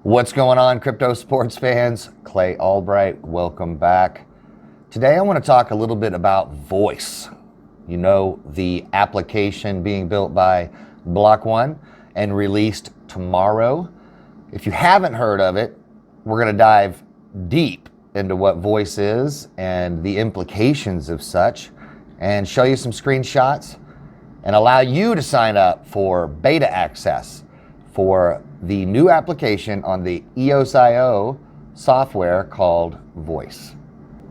What's going on, crypto sports fans? Clay Albright, welcome back. Today I want to talk a little bit about Voice. You know, the application being built by Block One and released tomorrow. If you haven't heard of it, we're going to dive deep into what Voice is and the implications of such, and show you some screenshots and allow you to sign up for beta access for the new application on the EOS.io software called Voice.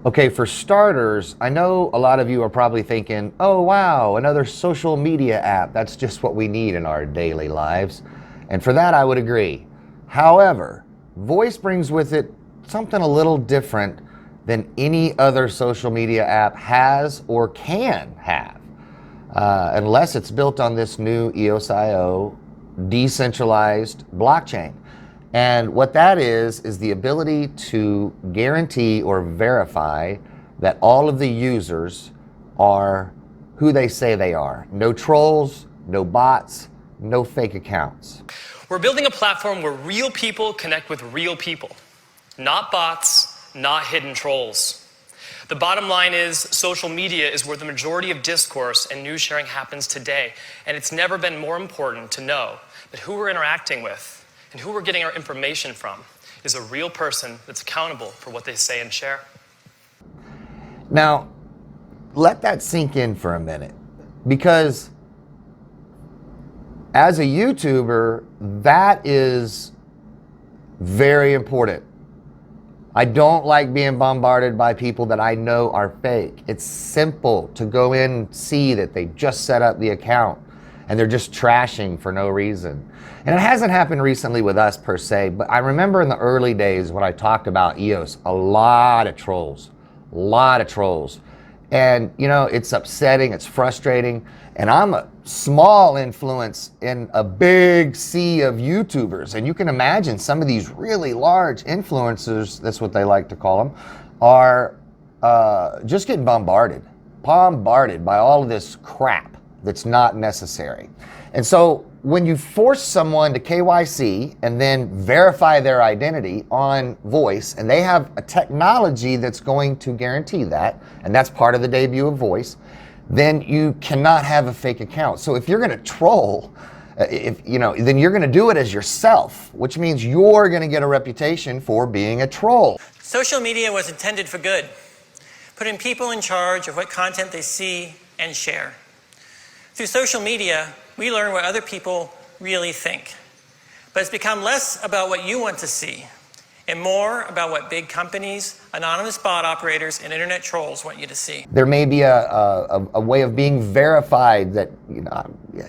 Okay, for starters, I know a lot of you are probably thinking, oh wow, another social media app. That's just what we need in our daily lives. And for that, I would agree. However, Voice brings with it something a little different than any other social media app has or can have, unless it's built on this new EOS.io decentralized blockchain. And what that is the ability to guarantee or verify that all of the users are who they say they are. No trolls, no bots, no fake accounts. We're building a platform where real people connect with real people, not bots, not hidden trolls. The bottom line is social media is where the majority of discourse and news sharing happens today, and it's never been more important to know that who we're interacting with and who we're getting our information from is a real person that's accountable for what they say and share. Now, let that sink in for a minute, because as a YouTuber, that is very important. I don't like being bombarded by people that I know are fake. It's simple to go in and see that they just set up the account and they're just trashing for no reason. And it hasn't happened recently with us per se, but I remember in the early days when I talked about EOS, a lot of trolls. And you know, it's upsetting, it's frustrating, and I'm a small influence in a big sea of YouTubers. And you can imagine some of these really large influencers, that's what they like to call them, are just getting bombarded by all of this crap that's not necessary. And so when you force someone to KYC and then verify their identity on Voice, and they have a technology that's going to guarantee that, and that's part of the debut of Voice, then you cannot have a fake account. So if you're going to troll, then you're going to do it as yourself, which means you're going to get a reputation for being a troll. Social media was intended for good, putting people in charge of what content they see and share. Through social media, we learn what other people really think. But it's become less about what you want to see and more about what big companies, anonymous bot operators, and internet trolls want you to see. There may be a way of being verified that,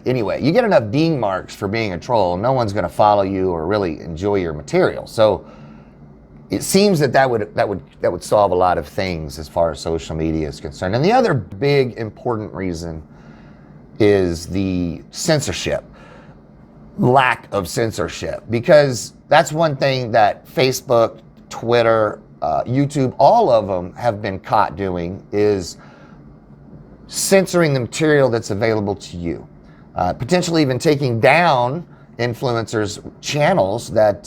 anyway, you get enough ding marks for being a troll, no one's gonna follow you or really enjoy your material. So it seems that would solve a lot of things as far as social media is concerned. And the other big important reason is the censorship, lack of censorship, because that's one thing that Facebook, Twitter, YouTube, all of them have been caught doing, is censoring the material that's available to you, potentially even taking down influencers' channels that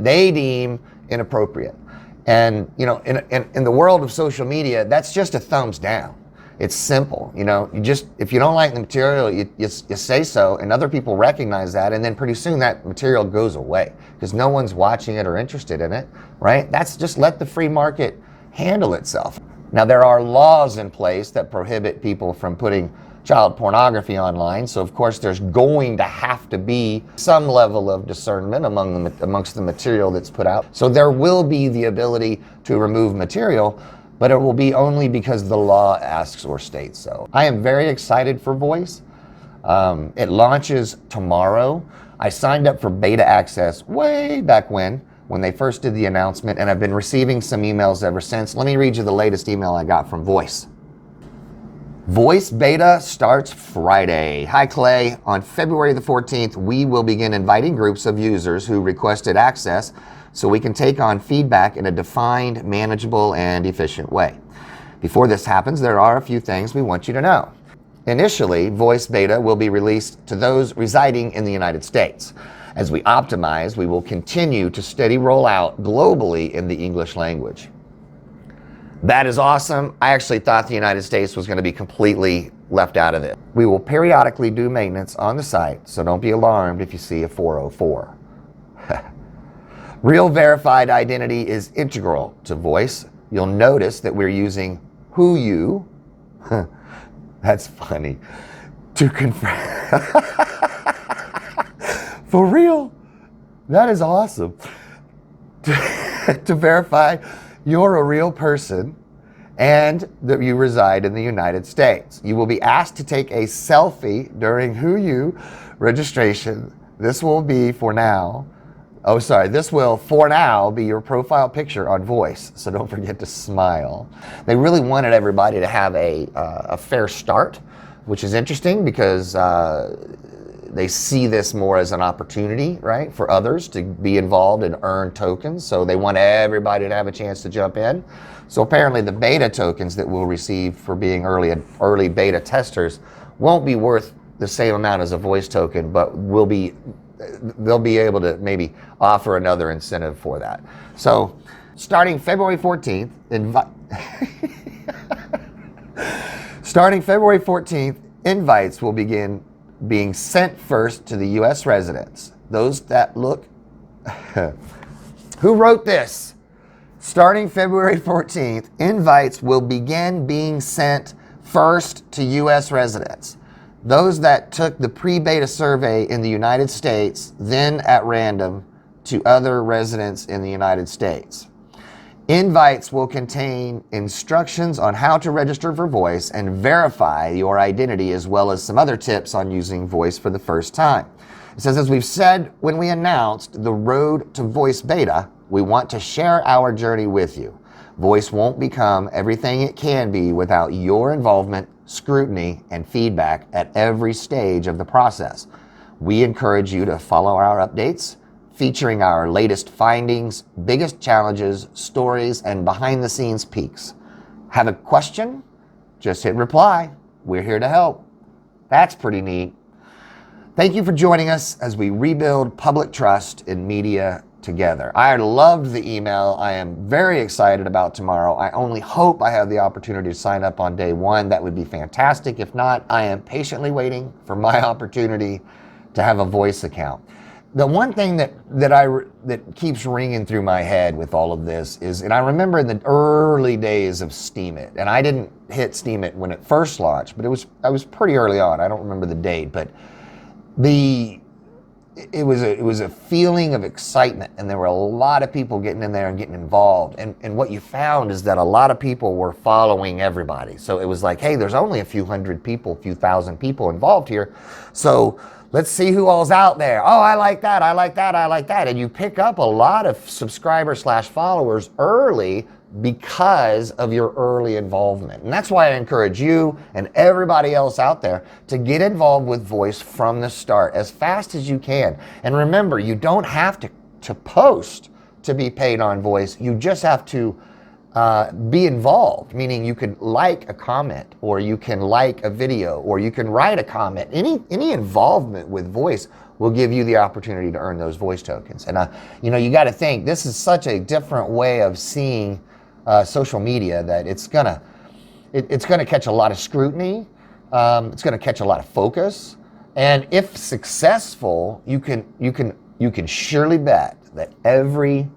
they deem inappropriate. And you know, in the world of social media, that's just a thumbs down. It's simple, if you don't like the material, you say so, and other people recognize that, and then pretty soon that material goes away because no one's watching it or interested in it, right? That's just let the free market handle itself. Now, there are laws in place that prohibit people from putting child pornography online, so of course there's going to have to be some level of discernment amongst the material that's put out. So there will be the ability to remove material, but it will be only because the law asks or states so. I am very excited for Voice. It launches tomorrow. I signed up for beta access way back when they first did the announcement, and I've been receiving some emails ever since. Let me read you the latest email I got from Voice. Voice beta starts Friday. Hi Clay, on February the 14th, we will begin inviting groups of users who requested access so we can take on feedback in a defined, manageable, and efficient way. Before this happens, there are a few things we want you to know. Initially, Voice beta will be released to those residing in the United States. As we optimize, we will continue to steady roll out globally in the English language. That is awesome. I actually thought the United States was going to be completely left out of it. We will periodically do maintenance on the site, so don't be alarmed if you see a 404. Real verified identity is integral to voice. You'll notice that we're using who you, that's funny, to confirm. For real, that is awesome. To verify you're a real person and that you reside in the United States. You will be asked to take a selfie during Who You registration. This will be for now. This will for now be your profile picture on Voice, so don't forget to smile. They really wanted everybody to have a fair start, which is interesting because they see this more as an opportunity, right, for others to be involved and earn tokens. So they want everybody to have a chance to jump in. So apparently the beta tokens that we'll receive for being early beta testers won't be worth the same amount as a voice token, but they'll be able to maybe offer another incentive for that. So starting February 14th, invites will begin being sent first to the U.S. residents. Those that look... Who wrote this? Starting February 14th, invites will begin being sent first to U.S. residents. Those that took the pre-beta survey in the United States, then at random to other residents in the United States. Invites will contain instructions on how to register for Voice and verify your identity, as well as some other tips on using Voice for the first time. It says, as we've said when we announced the road to Voice beta, we want to share our journey with you. Voice won't become everything it can be without your involvement, scrutiny, and feedback at every stage of the process. We encourage you to follow our updates, featuring our latest findings, biggest challenges, stories, and behind-the-scenes peeks. Have a question? Just hit reply. We're here to help. That's pretty neat. Thank you for joining us as we rebuild public trust in media together. I loved the email. I am very excited about tomorrow. I only hope I have the opportunity to sign up on day one. That would be fantastic. If not, I am patiently waiting for my opportunity to have a Voice account. The one thing that keeps ringing through my head with all of this is, and I remember in the early days of Steemit, and I didn't hit Steemit when it first launched, but I was pretty early on. I don't remember the date, but it was a feeling of excitement, and there were a lot of people getting in there and getting involved. And what you found is that a lot of people were following everybody. So it was like, hey, there's only a few hundred people, a few thousand people involved here. So let's see who all's out there. Oh, I like that, I like that, I like that. And you pick up a lot of subscribers/followers early because of your early involvement. And that's why I encourage you and everybody else out there to get involved with Voice from the start as fast as you can. And remember, you don't have to post to be paid on Voice. You just have to be involved, meaning you can like a comment, or you can like a video, or you can write a comment. Any involvement with Voice will give you the opportunity to earn those Voice tokens. And you got to think, this is such a different way of seeing social media that it's gonna catch a lot of scrutiny. It's gonna catch a lot of focus, and if successful, you can surely bet that every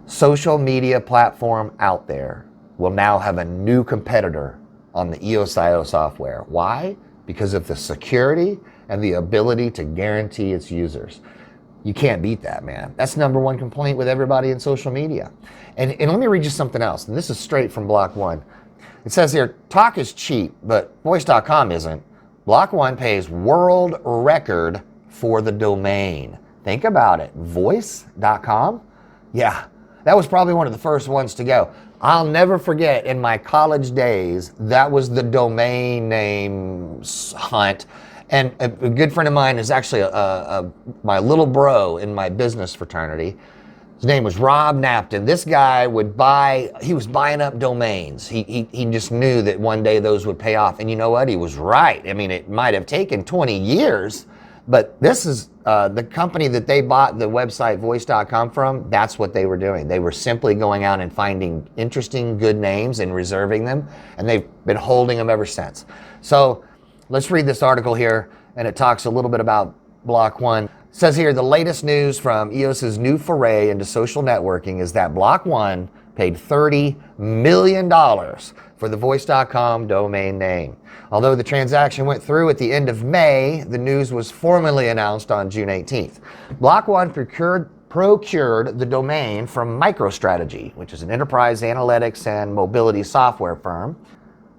social media platform out there will now have a new competitor on the EOS.io software. Why? Because of the security and the ability to guarantee its users. You can't beat that, man. That's number one complaint with everybody in social media. And let me read you something else, and this is straight from Block One. It says here, talk is cheap, but Voice.com isn't. Block One pays world record for the domain. Think about it, Voice.com? Yeah, that was probably one of the first ones to go. I'll never forget, in my college days, that was the domain name hunt. And a good friend of mine is actually my little bro in my business fraternity. His name was Rob Napton. This guy he was buying up domains. He just knew that one day those would pay off. And you know what? He was right. I mean, it might have taken 20 years, But this is the company that they bought the website voice.com from. That's what they were doing. They were simply going out and finding interesting, good names and reserving them. And they've been holding them ever since. So let's read this article here. And it talks a little bit about Block One. It says here, the latest news from EOS's new foray into social networking is that Block One paid $30 million for the voice.com domain name. Although the transaction went through at the end of May, the news was formally announced on June 18th. Block One procured the domain from MicroStrategy, which is an enterprise analytics and mobility software firm.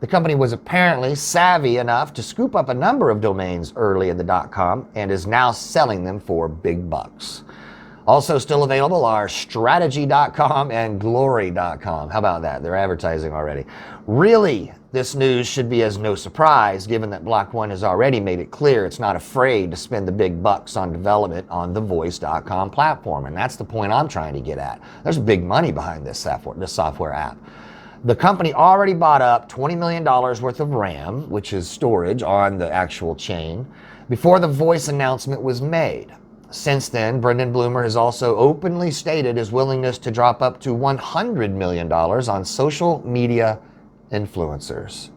The company was apparently savvy enough to scoop up a number of domains early in the .com and is now selling them for big bucks. Also still available are strategy.com and glory.com. How about that? They're advertising already. Really, this news should be as no surprise, given that Block One has already made it clear it's not afraid to spend the big bucks on development on the voice.com platform. And that's the point I'm trying to get at. There's big money behind this software app. The company already bought up $20 million worth of RAM, which is storage on the actual chain, before the voice announcement was made. Since then, Brendan Bloomer has also openly stated his willingness to drop up to $100 million on social media influencers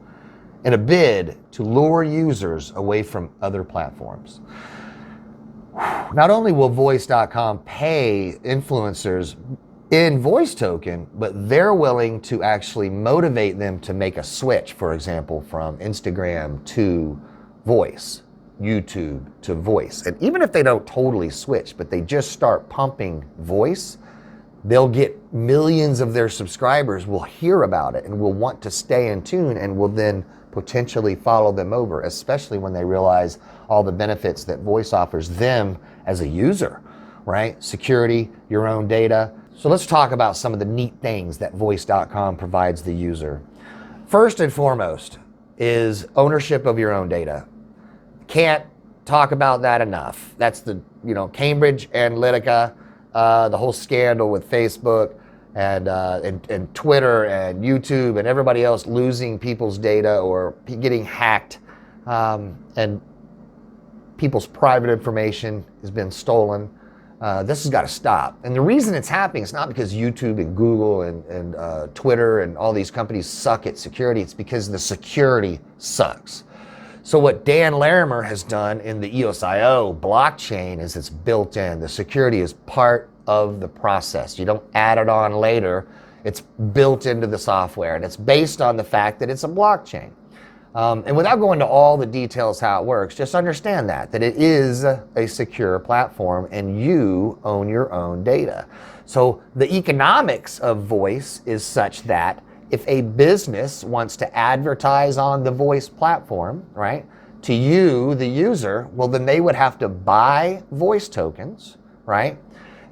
in a bid to lure users away from other platforms. Not only will voice.com pay influencers in voice token, but they're willing to actually motivate them to make a switch, for example, from Instagram to voice, YouTube to voice. And even if they don't totally switch, but they just start pumping voice, they'll get millions of their subscribers will hear about it and will want to stay in tune and will then potentially follow them over, especially when they realize all the benefits that voice offers them as a user, right? Security, your own data. So let's talk about some of the neat things that voice.com provides the user. First and foremost is ownership of your own data. Can't talk about that enough. That's the, Cambridge Analytica, the whole scandal with Facebook and Twitter and YouTube and everybody else losing people's data or getting hacked, and people's private information has been stolen. This has got to stop. And the reason it's happening is not because YouTube and Google and Twitter and all these companies suck at security. It's because the security sucks. So what Dan Larimer has done in the EOS.io blockchain is it's built in. The security is part of the process. You don't add it on later. It's built into the software, and it's based on the fact that it's a blockchain. And without going into all the details how it works, just understand that it is a secure platform and you own your own data. So the economics of voice is such that if a business wants to advertise on the voice platform, right, to you, the user, well, then they would have to buy voice tokens, right?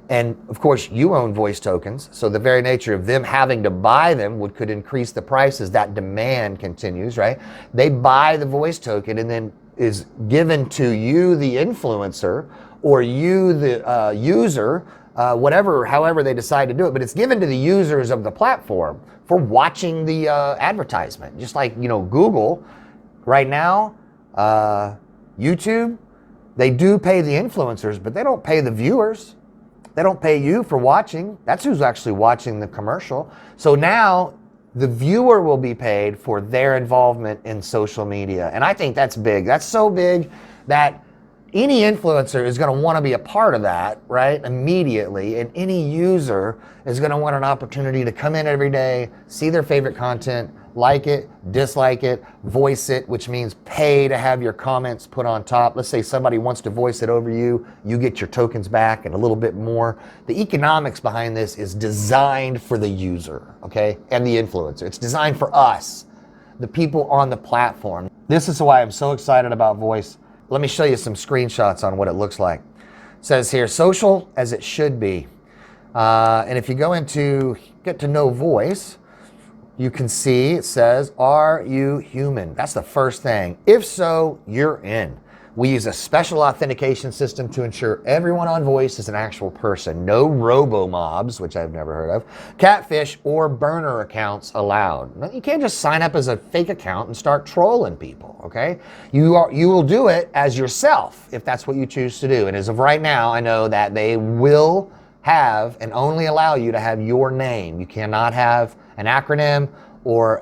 And of course, you own voice tokens, so the very nature of them having to buy them could increase the prices. That demand continues, right? They buy the voice token and then is given to you, the influencer, or you, the user, however they decide to do it, but it's given to the users of the platform for watching the advertisement. Just like, Google right now, YouTube, they do pay the influencers, but they don't pay the viewers. They don't pay you for watching. That's who's actually watching the commercial. So now the viewer will be paid for their involvement in social media. And I think that's big. That's so big that any influencer is going to want to be a part of that, right? Immediately. And any user is going to want an opportunity to come in every day, see their favorite content, like it, dislike it, voice it, which means pay to have your comments put on top. Let's say somebody wants to voice it over you, you get your tokens back and a little bit more. The economics behind this is designed for the user, okay, and the influencer. It's designed for us, the people on the platform. This is why I'm so excited about voice. Let me show you some screenshots on what it looks like. It says here, social as it should be. And if you go into get to know voice, you can see it says, are you human? That's the first thing. If so, you're in. We use a special authentication system to ensure everyone on Voice is an actual person. No robo-mobs, which I've never heard of, catfish, or burner accounts allowed. You can't just sign up as a fake account and start trolling people, okay? You will do it as yourself if that's what you choose to do. And as of right now, I know that they will have and only allow you to have your name. You cannot have an acronym or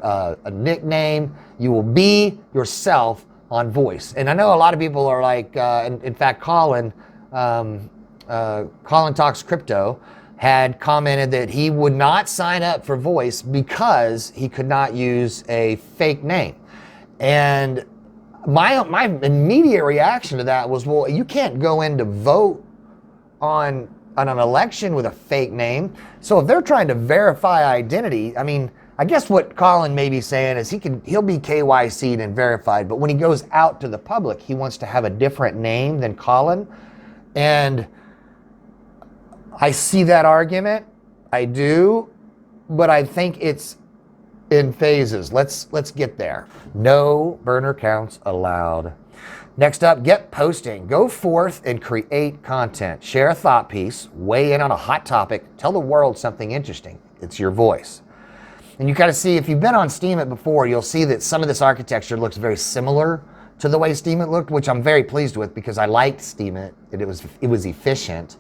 a nickname. You will be yourself on Voice. And I know a lot of people are like, in fact, Colin Talks Crypto had commented that he would not sign up for Voice because he could not use a fake name. And my immediate reaction to that was, well, you can't go in to vote on an election with a fake name. So if they're trying to verify identity, I mean, I guess what Colin may be saying is he'll be KYC'd and verified, but when he goes out to the public, he wants to have a different name than Colin. And I see that argument. I do, but I think it's in phases. Let's get there. No burner accounts allowed. Next up, get posting. Go forth and create content. Share a thought piece, weigh in on a hot topic, tell the world something interesting. It's your voice. And you kind of see, if you've been on Steemit before, you'll see that some of this architecture looks very similar to the way Steemit looked, which I'm very pleased with because I liked Steemit. It was efficient.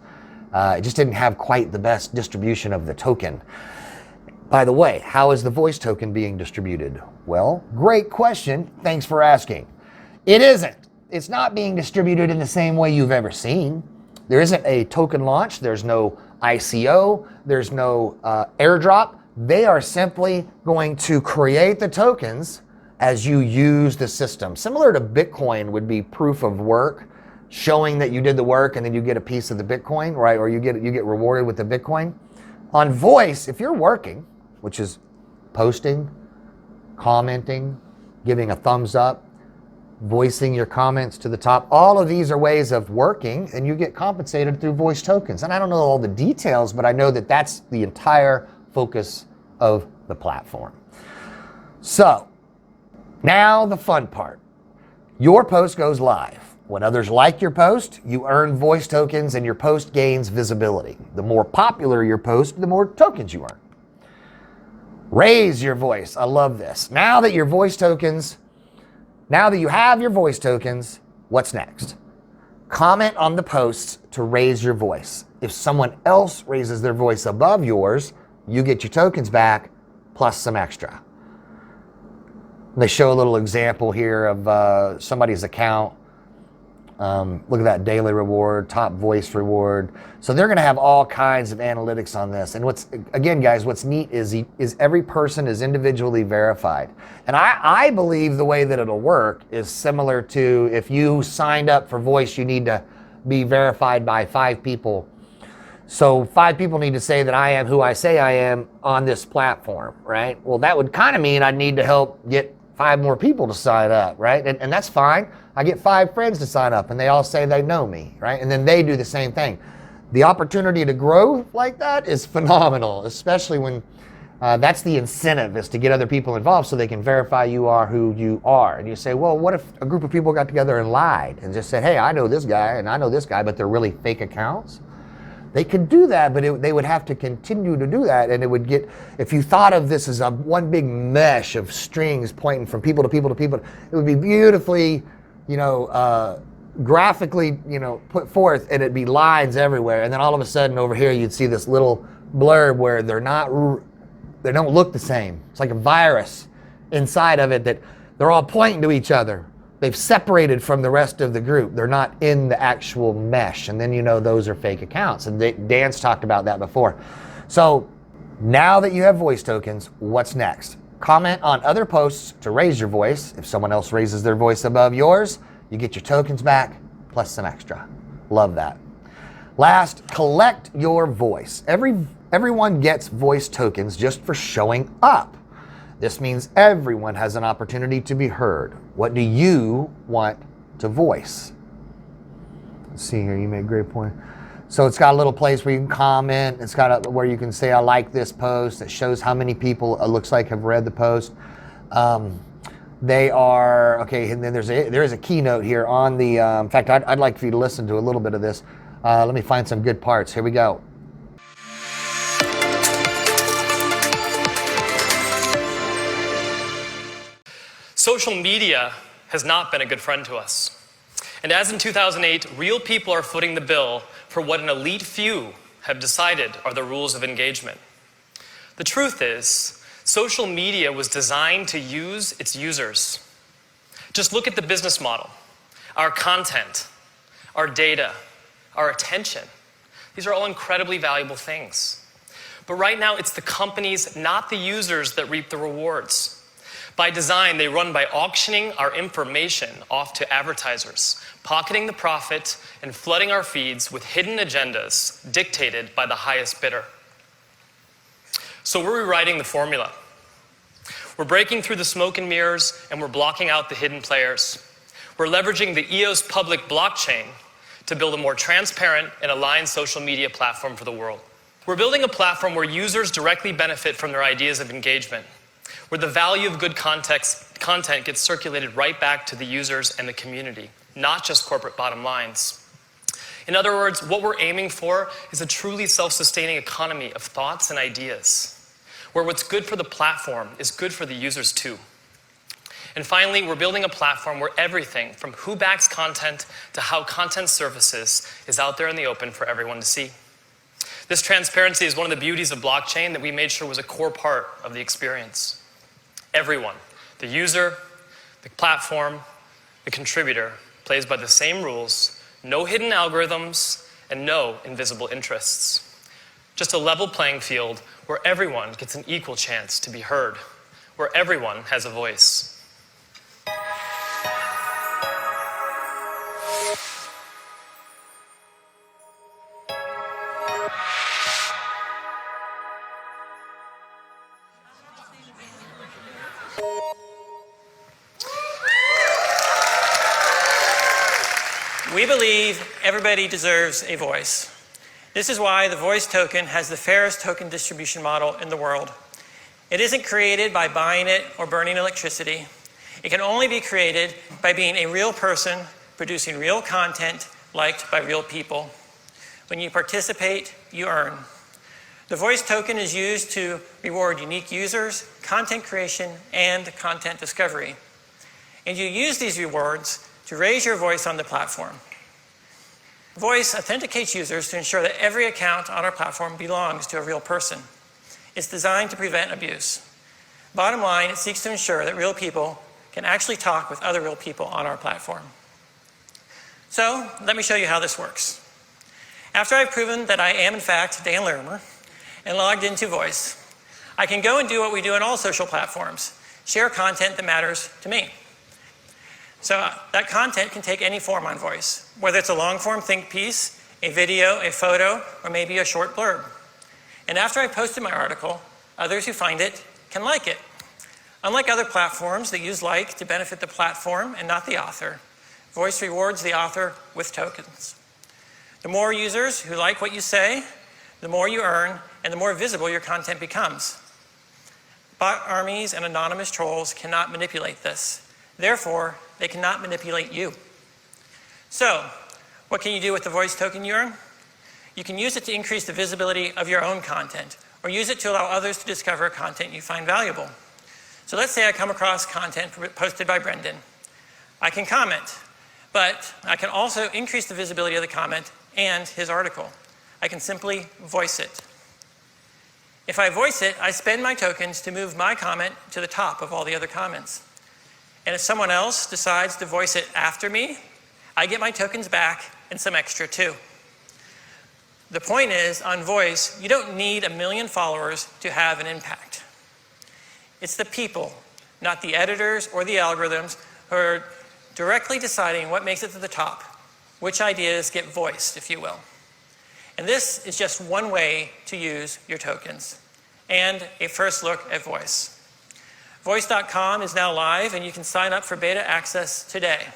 It just didn't have quite the best distribution of the token. By the way, how is the Voice token being distributed? Well, great question. Thanks for asking. It isn't. It's not being distributed in the same way you've ever seen. There isn't a token launch. There's no ICO. There's no airdrop. They are simply going to create the tokens as you use the system. Similar to Bitcoin would be proof of work, showing that you did the work and then you get a piece of the Bitcoin, right? Or you get rewarded with the Bitcoin. On Voice, if you're working, which is posting, commenting, giving a thumbs up, voicing your comments to the top, all of these are ways of working and you get compensated through Voice tokens. And I don't know all the details, but I know that that's the entire focus of the platform. So now the fun part. Your post goes live. When others like your post, you earn Voice tokens and your post gains visibility. The more popular your post, the more tokens you earn. Raise your voice. I love this. Now that you have your Voice tokens, what's next? Comment on the posts to raise your voice. If someone else raises their voice above yours, you get your tokens back plus some extra. They show a little example here of somebody's account. Look at that daily reward, top voice reward. So they're going to have all kinds of analytics on this. And what's neat is every person is individually verified. And I believe the way that it'll work is similar to if you signed up for Voice, you need to be verified by 5 people. So 5 people need to say that I am who I say I am on this platform, right? Well, that would kind of mean I'd need to help get 5 more people to sign up, right? And that's fine. I get 5 friends to sign up and they all say they know me, right? And then they do the same thing. The opportunity to grow like that is phenomenal, especially when that's the incentive, is to get other people involved so they can verify you are who you are. And you say, well, what if a group of people got together and lied and just said, hey, I know this guy and I know this guy, but they're really fake accounts? They could do that, but they would have to continue to do that. And it would get, if you thought of this as one big mesh of strings pointing from people to people to people, it would be beautifully, graphically, put forth, and it'd be lines everywhere. And then all of a sudden over here, you'd see this little blurb where they don't look the same. It's like a virus inside of it that they're all pointing to each other. They've separated from the rest of the group. They're not in the actual mesh. And then those are fake accounts. And Dan's talked about that before. So now that you have Voice tokens, what's next? Comment on other posts to raise your voice. If someone else raises their voice above yours, you get your tokens back plus some extra. Love that. Last, collect your voice. Everyone gets Voice tokens just for showing up. This means everyone has an opportunity to be heard. What do you want to voice? Let's see here, you made a great point. So it's got a little place where you can comment. It's got where you can say, I like this post. It shows how many people it looks like have read the post. They are, okay, and then there is a keynote here on the, in fact, I'd like for you to listen to a little bit of this. Let me find some good parts. Here we go. Social media has not been a good friend to us. And as in 2008, real people are footing the bill for what an elite few have decided are the rules of engagement. The truth is, social media was designed to use its users. Just look at the business model, our content, our data, our attention. These are all incredibly valuable things. But right now, it's the companies, not the users, that reap the rewards. By design, they run by auctioning our information off to advertisers, pocketing the profit and flooding our feeds with hidden agendas dictated by the highest bidder. So we're rewriting the formula. We're breaking through the smoke and mirrors, and we're blocking out the hidden players. We're leveraging the EOS public blockchain to build a more transparent and aligned social media platform for the world. We're building a platform where users directly benefit from their ideas of engagement, where the value of good content gets circulated right back to the users and the community, not just corporate bottom lines. In other words, what we're aiming for is a truly self-sustaining economy of thoughts and ideas, where what's good for the platform is good for the users too. And finally, we're building a platform where everything from who backs content to how content surfaces is out there in the open for everyone to see. This transparency is one of the beauties of blockchain that we made sure was a core part of the experience. Everyone, the user, the platform, the contributor, plays by the same rules, no hidden algorithms, and no invisible interests. Just a level playing field where everyone gets an equal chance to be heard, where everyone has a voice. We believe everybody deserves a voice. This is why the voice token has the fairest token distribution model in the world. It isn't created by buying it or burning electricity. It can only be created by being a real person producing real content liked by real people. When you participate, you earn. The voice token is used to reward unique users, content creation, and content discovery. And you use these rewards to raise your voice on the platform. Voice authenticates users to ensure that every account on our platform belongs to a real person. It's designed to prevent abuse. Bottom line, it seeks to ensure that real people can actually talk with other real people on our platform. So, let me show you how this works. After I've proven that I am in fact Dan Larimer and logged into Voice, I can go and do what we do on all social platforms, share content that matters to me. So that content can take any form on Voice, whether it's a long-form think piece, a video, a photo, or maybe a short blurb. And after I've posted my article, others who find it can like it. Unlike other platforms that use like to benefit the platform and not the author, Voice rewards the author with tokens. The more users who like what you say, the more you earn, and the more visible your content becomes. Bot armies and anonymous trolls cannot manipulate this. Therefore, they cannot manipulate you. So, what can you do with the Voice token you earn? You can use it to increase the visibility of your own content, or use it to allow others to discover content you find valuable. So let's say I come across content posted by Brendan. I can comment, but I can also increase the visibility of the comment and his article. I can simply voice it. If I voice it, I spend my tokens to move my comment to the top of all the other comments. And if someone else decides to voice it after me, I get my tokens back and some extra too. The point is, on Voice, you don't need 1 million followers to have an impact. It's the people, not the editors or the algorithms, who are directly deciding what makes it to the top, which ideas get voiced, if you will. And this is just one way to use your tokens, and a first look at Voice. Voice.com is now live, and you can sign up for beta access today.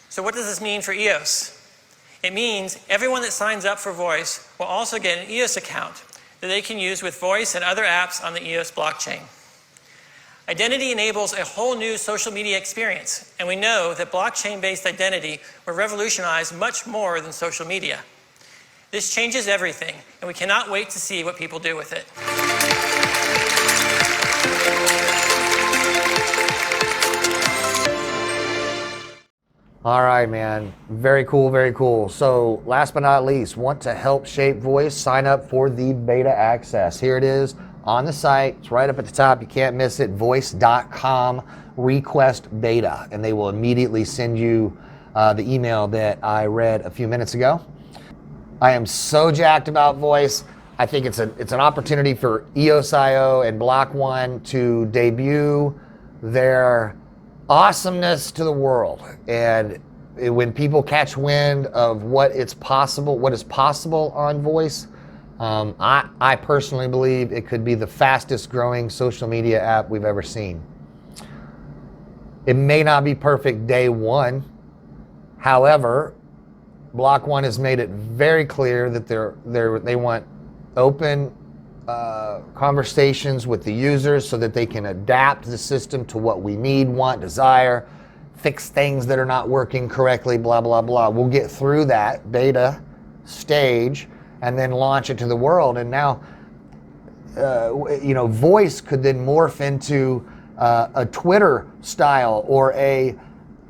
So what does this mean for EOS? It means everyone that signs up for Voice will also get an EOS account that they can use with Voice and other apps on the EOS blockchain. Identity enables a whole new social media experience, and we know that blockchain-based identity will revolutionize much more than social media. This changes everything, and we cannot wait to see what people do with it. All right, man. Very cool, very cool. So last but not least, want to help shape Voice? Sign up for the beta access. Here it is on the site. It's right up at the top. You can't miss it. Voice.com request beta. And they will immediately send you the email that I read a few minutes ago. I am so jacked about Voice. I think it's an opportunity for EOS.io and Block One to debut their awesomeness to the world. And when people catch wind of what is possible on Voice, I personally believe it could be the fastest growing social media app we've ever seen. It may not be perfect day one. However, Block One has made it very clear that they want open conversations with the users so that they can adapt the system to what we need, want, desire, fix things that are not working correctly, blah, blah, blah. We'll get through that beta stage and then launch it to the world. And now, Voice could then morph into a Twitter style or a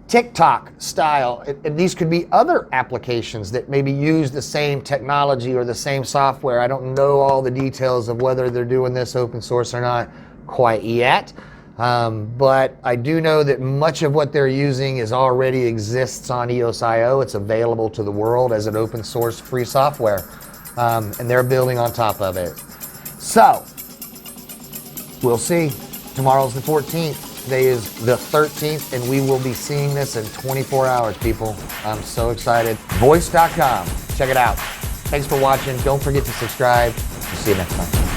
TikTok style. And these could be other applications that maybe use the same technology or the same software. I don't know all the details of whether they're doing this open source or not quite yet. But I do know that much of what they're using already exists on EOS.io. It's available to the world as an open source free software. And they're building on top of it. So, we'll see. Tomorrow's the 14th. Today is the 13th, and we will be seeing this in 24 hours, people. I'm so excited. Voice.com. Check it out. Thanks for watching. Don't forget to subscribe. We'll see you next time.